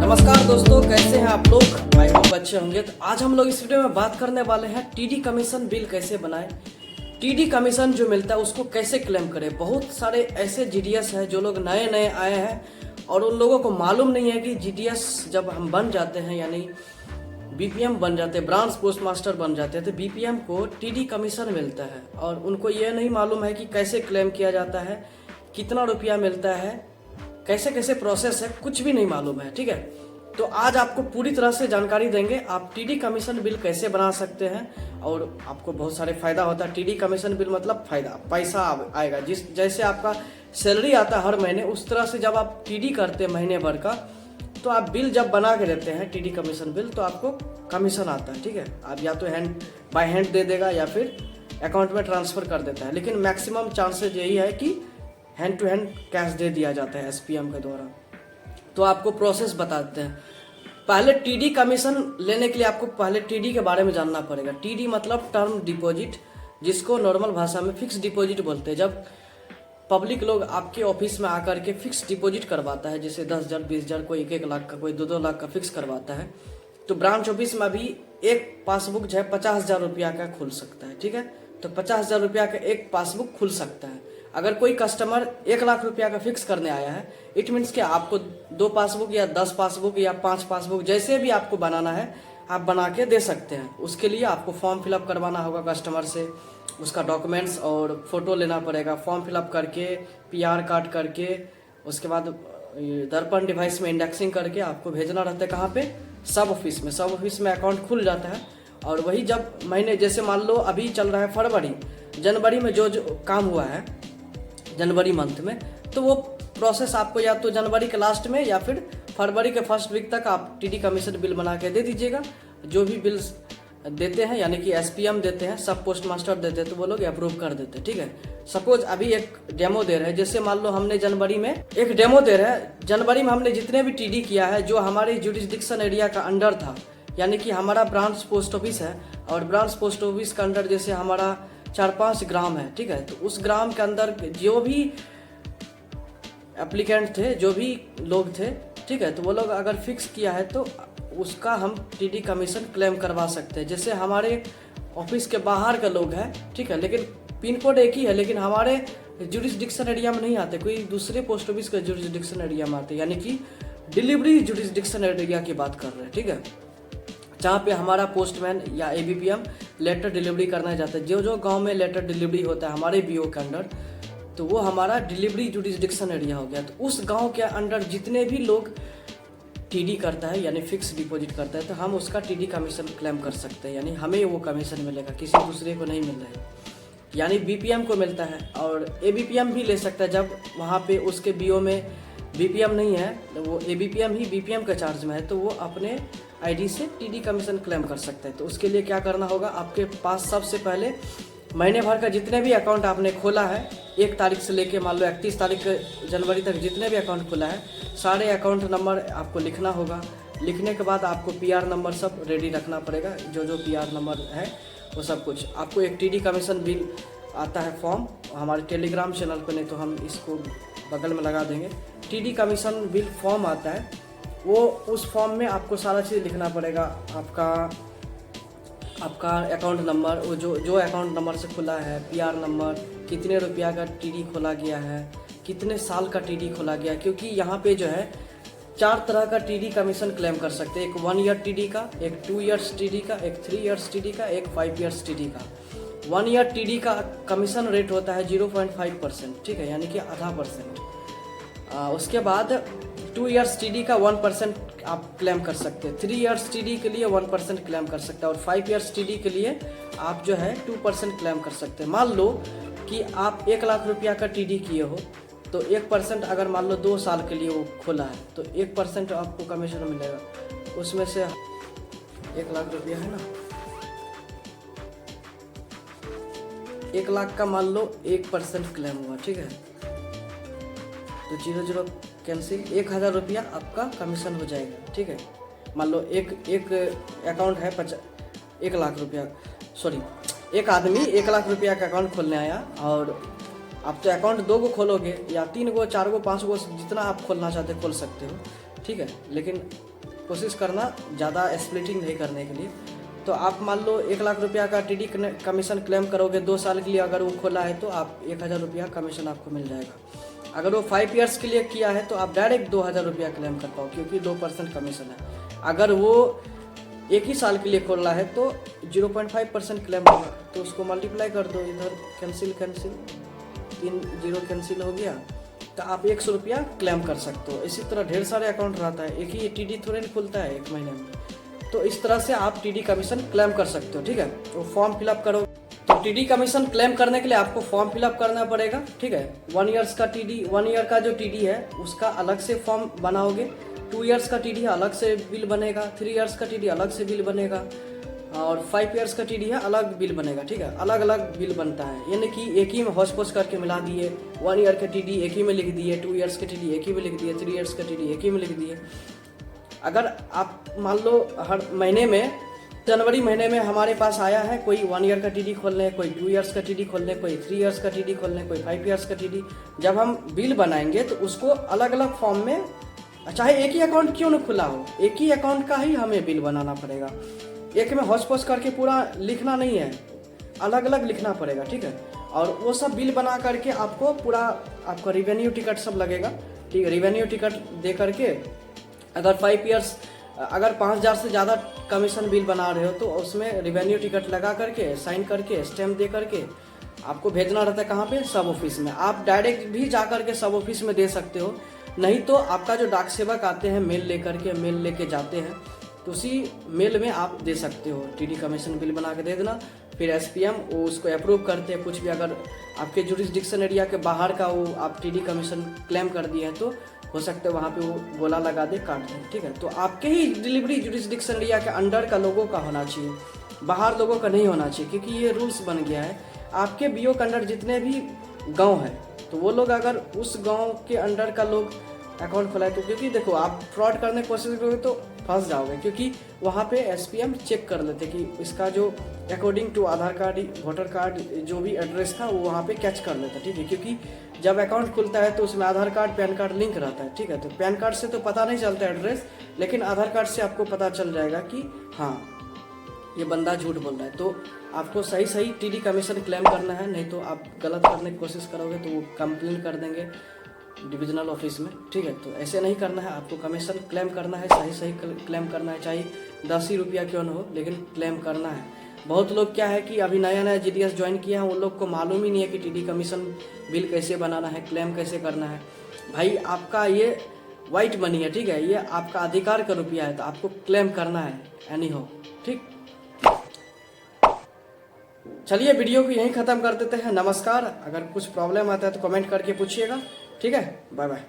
नमस्कार दोस्तों, कैसे हैं आप लोग। आई होप अच्छे होंगे। तो आज हम लोग इस वीडियो में बात करने वाले हैं टीडी कमीशन बिल कैसे बनाएं, टीडी कमीशन जो मिलता है उसको कैसे क्लेम करें। बहुत सारे ऐसे जीडीएस हैं जो लोग नए नए आए हैं और उन लोगों को मालूम नहीं है कि जीडीएस जब हम बन जाते हैं यानी बीपीएम बन जाते हैं, ब्रांच पोस्ट मास्टर बन जाते हैं, तो बीपीएम को टीडी कमीशन मिलता है और उनको ये नहीं मालूम है कि कैसे क्लेम किया जाता है, कितना रुपया मिलता है, कैसे कैसे प्रोसेस है, कुछ भी नहीं मालूम है। ठीक है, तो आज आपको पूरी तरह से जानकारी देंगे आप टीडी कमीशन बिल कैसे बना सकते हैं और आपको बहुत सारे फायदा होता है। टीडी कमीशन बिल मतलब फायदा, पैसा आएगा। जिस जैसे आपका सैलरी आता है हर महीने, उस तरह से जब आप टीडी करते हैं महीने भर का, तो आप बिल जब बना के देते हैं टीडी कमीशन बिल, तो आपको कमीशन आता है। ठीक है, आप या तो बाय हैंड दे देगा या फिर अकाउंट में ट्रांसफर कर देता है, लेकिन मैक्सिमम चांसेस यही है कि हैंड टू हैंड कैश दे दिया जाता है एसपीएम के द्वारा। तो आपको प्रोसेस बताते हैं। पहले टीडी कमीशन लेने के लिए आपको पहले टीडी के बारे में जानना पड़ेगा। टीडी मतलब टर्म डिपॉजिट, जिसको नॉर्मल भाषा में फिक्स डिपॉजिट बोलते हैं। जब पब्लिक लोग आपके ऑफिस में आकर के फिक्स डिपॉजिट करवाता है, जैसे 10,000 20,000, कोई 1 लाख का, कोई 2 लाख का फिक्स करवाता है, तो ब्रांच ऑफिस में भी एक पासबुक जो है 50,000 रुपया का खुल सकता है। ठीक है, तो 50,000 रुपया का एक पासबुक खुल सकता है। अगर कोई कस्टमर 1 लाख रुपया का फिक्स करने आया है, इट मीन्स कि आपको 2 पासबुक या 10 पासबुक या 5 पासबुक जैसे भी आपको बनाना है आप बना के दे सकते हैं। उसके लिए आपको फॉर्म फिलअप करवाना होगा कस्टमर से, उसका डॉक्यूमेंट्स और फोटो लेना पड़ेगा। फॉर्म फिलअप करके पीआर कार्ड करके उसके बाद दर्पण डिवाइस में इंडेक्सिंग करके आपको भेजना रहता है। कहाँ पे? सब ऑफिस में। सब ऑफिस में अकाउंट खुल जाता है और वही जब महीने, जैसे मान लो अभी चल रहा है फरवरी, जनवरी में जो काम हुआ है जनवरी मंथ में, तो वो प्रोसेस आपको या तो जनवरी के लास्ट में या फिर फरवरी के फर्स्ट वीक तक आप टीडी कमीशन बिल बना के दे दीजिएगा। जो भी बिल्स देते हैं यानी कि एसपीएम देते हैं, सब पोस्ट मास्टर देते हैं, तो वो लोग अप्रूव कर देते हैं। ठीक है, सपोज अभी एक डेमो दे रहे हैं, जैसे मान लो हमने जनवरी में एक डेमो दे रहे हैं, जनवरी में हमने जितने भी टीडी किया है जो हमारे जुरिस्डिक्शन एरिया का अंडर था, यानी कि हमारा ब्रांच पोस्ट ऑफिस है और ब्रांच पोस्ट ऑफिस का अंडर जैसे हमारा 4-5 ग्राम है। ठीक है, तो उस ग्राम के अंदर जो भी एप्लीकेंट थे, जो भी लोग थे, ठीक है, तो वो लोग अगर फिक्स किया है तो उसका हम टीडी कमीशन क्लेम करवा सकते हैं। जैसे हमारे ऑफिस के बाहर के लोग हैं, ठीक है, लेकिन पिन कोड एक ही है, लेकिन हमारे जुरिस्डिक्शन एरिया में नहीं आते, कोई दूसरे पोस्ट ऑफिस के जुरिस्डिक्शन एरिया में आते, यानी कि डिलीवरी जुरिस्डिक्शन एरिया की बात कर रहे हैं। ठीक है, जहाँ पे हमारा पोस्टमैन या एबीपीएम लेटर डिलीवरी करना जाता है। जो जो गांव में लेटर डिलीवरी होता है हमारे बीओ के अंडर, तो वो हमारा डिलीवरी जुरिस्डिक्शन एरिया हो गया। तो उस गांव के अंडर जितने भी लोग टीडी करता है यानी फिक्स डिपॉजिट करता है, तो हम उसका टीडी कमीशन क्लेम कर सकते हैं, यानी हमें वो कमीशन मिलेगा, किसी दूसरे को नहीं मिल रहा है। यानी बीपीएम को मिलता है और एबीपीएम भी ले सकता है। जब वहाँ पे उसके बीओ में बीपीएम नहीं है, तो वो एबीपीएम ही बीपीएम के चार्ज में है, तो वो अपने आईडी से टीडी कमीशन क्लेम कर सकते हैं। तो उसके लिए क्या करना होगा, आपके पास सबसे पहले महीने भर का जितने भी अकाउंट आपने खोला है, 1 तारीख से लेके मान लो 31 तारीख जनवरी तक जितने भी अकाउंट खुला है, सारे अकाउंट नंबर आपको लिखना होगा। लिखने के बाद आपको पीआर नंबर सब रेडी रखना पड़ेगा, जो जो पीआर नंबर है वो सब कुछ। आपको एक टीडी कमीशन बिल आता है फॉर्म, हमारे टेलीग्राम चैनल पर, नहीं तो हम इसको बगल में लगा देंगे। टीडी कमीशन बिल फॉर्म आता है, वो उस फॉर्म में आपको सारा चीज़ लिखना पड़ेगा। आपका अकाउंट नंबर, वो जो अकाउंट नंबर से खुला है, पीआर नंबर, कितने रुपया का टीडी खोला गया है, कितने साल का टीडी खोला गया, क्योंकि यहाँ पे जो है 4 तरह का टीडी कमीशन क्लेम कर सकते हैं। एक 1 ईयर टीडी का, एक 2 ईयर्स टीडी का, एक 3 ईयर्स टीडी का, एक 5 ईयर्स टीडी का। 1 ईयर टीडी का कमीशन रेट होता है 0.5%, ठीक है, यानी कि आधा %। उसके बाद 2 ईयर्स टीडी का 1% आप क्लेम कर सकते हैं, 3 ईयर्स टीडी के लिए 1% क्लेम कर सकते हैं और 5 ईयर्स टीडी के लिए आप जो है 2% क्लेम कर सकते हैं। मान लो कि आप 1 लाख रुपया का टीडी किए हो, तो 1% अगर मान लो 2 साल के लिए वो खोला है, तो 1% आपको कमीशन मिलेगा। उसमें से 1 लाख रुपया है ना, 1 लाख का मान लो 1% क्लेम हुआ, ठीक है, तो 0 कैंसिल, 1,000 रुपया आपका कमीशन हो जाएगा। ठीक है, मान लो एक अकाउंट है 1 लाख रुपया, सॉरी, एक आदमी 1 लाख रुपया का अकाउंट खोलने आया और आप तो अकाउंट 2 को खोलोगे या 3 को, 4 को, 5 को, जितना आप खोलना चाहते खोल सकते हो। ठीक है, लेकिन कोशिश करना ज़्यादा स्प्लिटिंग नहीं करने के लिए। तो आप मान लो 1 लाख रुपया का टीडी कमीशन क्लेम करोगे 2 साल के लिए, अगर वो खोला है तो आप 1000 रुपया कमीशन आपको मिल जाएगा। अगर वो 5 ईयर्स के लिए किया है तो आप डायरेक्ट 2000 रुपया क्लेम कर पाओ, क्योंकि 2% कमीशन है। अगर वो 1 ही साल के लिए खोल रहा है तो 0.5% क्लेम होगा, तो उसको मल्टीप्लाई कर दो, इधर कैंसिल 3 0 कैंसिल हो गया, तो आप 100 रुपया क्लेम कर सकते हो। इसी तरह ढेर सारे अकाउंट रहता है, एक ही टीडी थोड़े नहीं खुलता है 1 महीने में। तो इस तरह से आप टीडी कमीशन क्लेम कर सकते हो, ठीक है। तो फॉर्म फिलअप करो। तो टीडी कमीशन क्लेम करने के लिए आपको फॉर्म फिलअप करना पड़ेगा, ठीक है। 1 ईयर्स का टीडी, 1 ईयर का जो टीडी है उसका अलग से फॉर्म बनाओगे, 2 ईयर्स का टीडी अलग से बिल बनेगा, 3 ईयर्स का टीडी अलग से बिल बनेगा, और 5 ईयर्स का टीडी है अलग बिल बनेगा, ठीक है। अलग अलग बिल बनता है, यानी कि एक ही में होश पोश करके मिला दिए। 1 ईयर के टीडी एक ही में लिख दिए, 2 ईयर्स के टीडी एक ही में लिख दिए, 3 ईयर्स का टीडी एक ही में लिख दिए। अगर आप मान लो हर महीने में, जनवरी महीने में हमारे पास आया है कोई 1 ईयर का टीडी खोलने, कोई 2 ईयर्स का टीडी खोलने, कोई 3 ईयर्स का टीडी खोलने, कोई 5 ईयर्स का टीडी, जब हम बिल बनाएंगे तो उसको अलग अलग फॉर्म में, चाहे एक ही अकाउंट क्यों न खुला हो, एक ही अकाउंट का ही हमें बिल बनाना पड़ेगा। एक में होश पोश करके पूरा लिखना नहीं है, अलग अलग लिखना पड़ेगा, ठीक है। और वो सब बिल बना करके आपको पूरा, आपका रिवेन्यू टिकट सब लगेगा, ठीक है। रिवेन्यू टिकट दे करके अगर 5 ईयर्स, अगर 5000 से ज़्यादा कमीशन बिल बना रहे हो तो उसमें रिवेन्यू टिकट लगा करके, साइन करके, स्टैम्प दे करके आपको भेजना रहता है। कहाँ पे? सब ऑफिस में। आप डायरेक्ट भी जा करके सब ऑफिस में दे सकते हो, नहीं तो आपका जो डाक सेवक आते हैं मेल लेकर के, मेल लेके जाते हैं, तो उसी मेल में आप दे सकते हो। टीडी कमीशन बिल बना के दे देना, फिर एसपीएम वो उसको अप्रूव करते हैं। कुछ भी अगर आपके जुरिस्डिक्शन एरिया के बाहर का वो आप टीडी कमीशन क्लेम कर दिए हैं तो हो सकता है वहाँ पे वो गोला लगा दे, काट दे, ठीक है। तो आपके ही डिलीवरी जुरिस्डिक्शन एरिया के अंडर का लोगों का होना चाहिए, बाहर लोगों का नहीं होना चाहिए, क्योंकि ये रूल्स बन गया है। आपके बीओ के अंडर जितने भी गाँव है तो वो लोग अगर उस गाँव के अंडर का लोग अकाउंट खोला है तो, क्योंकि देखो आप फ्रॉड करने की कोशिश करोगे तो फंस जाओगे, क्योंकि वहाँ पे एसपीएम चेक कर लेते कि इसका जो according to Aadhaar card, voter card जो भी एड्रेस था वो वहाँ पे कैच कर लेता, ठीक है। क्योंकि जब अकाउंट खुलता है तो उसमें आधार कार्ड, पैन कार्ड लिंक रहता है, ठीक है। तो पैन कार्ड से तो पता नहीं चलता एड्रेस, लेकिन आधार कार्ड से आपको पता चल जाएगा कि हाँ ये बंदा झूठ बोल रहा है। तो आपको सही सही टीडी कमीशन क्लेम करना है, नहीं तो आप गलत करने की कोशिश करोगे तो वो कंप्लेन कर देंगे डिविजनल ऑफिस में, ठीक है। तो ऐसे नहीं करना है, आपको कमीशन क्लेम करना है, सही सही क्लेम करना है, चाहे 10 ही रुपया क्यों न हो, लेकिन क्लेम करना है। बहुत लोग क्या है कि अभी नया नया जीडीएस ज्वाइन किया है, उन लोग को मालूम ही नहीं है कि टीडी कमीशन बिल कैसे बनाना है, क्लेम कैसे करना है। भाई आपका ये वाइट मनी है, ठीक है, ये आपका अधिकार का रुपया है, तो आपको क्लेम करना है एनी हो, ठीक। चलिए वीडियो को यहीं ख़त्म कर देते हैं। नमस्कार। अगर कुछ प्रॉब्लम आता है तो कमेंट करके पूछिएगा, ठीक है। Bye bye.